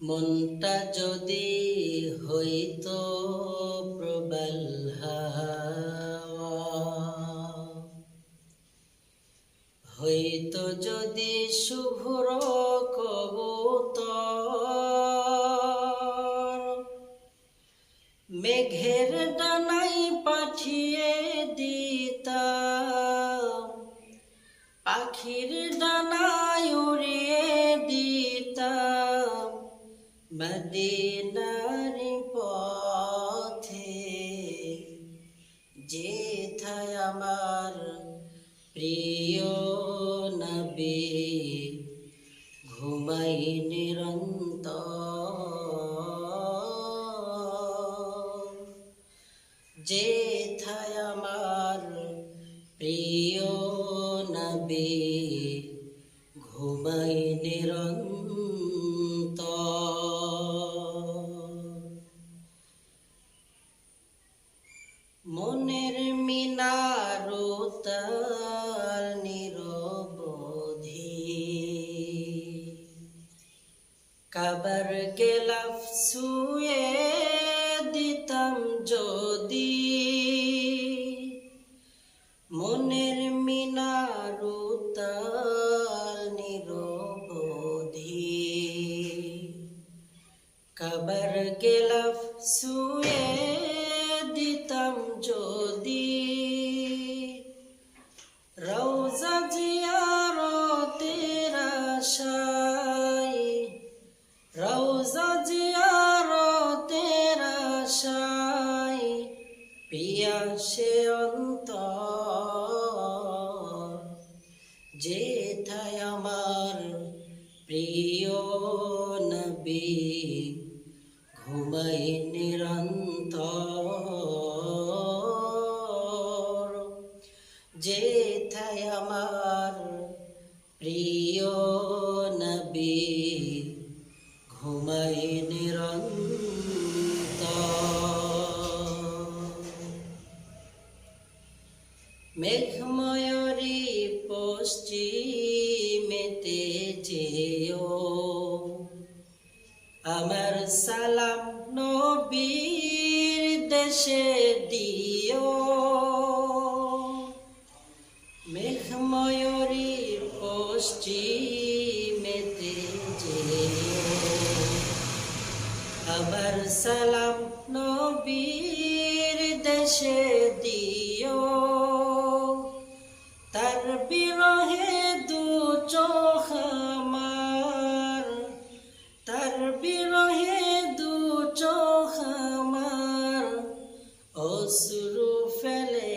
মনটা যদি হইতো প্রবল হাওয়া, হইতো যদি শুভ্র কবুতর, মেঘের ডানাই পাঠিয়ে দিতাম, পাখির ডানায় উড়িয়ে দিতাম মদিনার পথে, যেথায় আমার প্রিয় নবী ঘুমাই নিরন্তর, যেথায় আমার প্রিয় নবী ঘুমাই নিরন্তর। মনের মিনারতাল নিরবধি, কাবার গেলাফ ছুঁয়ে দিতাম যদি, মনের মিনারতাল নিরবধি, কাবার গেলাফ ছুঁয়ে দিতাম যদি, রওজা জিয়ারতের আশায়, রওজা জিয়ারতের আশায় পিয়াসে অন্তর, যেথায় আমার প্রিয় নবী ঘুমাই নিরন্তর, যেথায় আমার প্রিয় নবী ঘুমাই নিরন্তর। মেঘময়ূরী পশ্চিমেতে যেও, আমার সালাম নবীর দেশে দিও, মেঘময়ূরী পশ্চিমেতে যেও, আমার সালাম নবীর দেশে দিও, তার বিরহে দু চোখ আমার, তার বিরহে দু চোখ আমার অশ্রু ফেলে,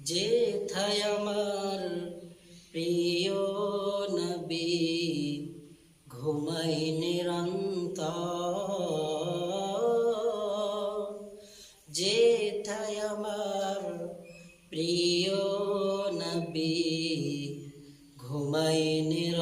যেথায় আমার প্রিয় নবী ঘুমাই নিরন্তর, যেথায় আমার প্রিয় নবী ঘুমাই নিরন্তর।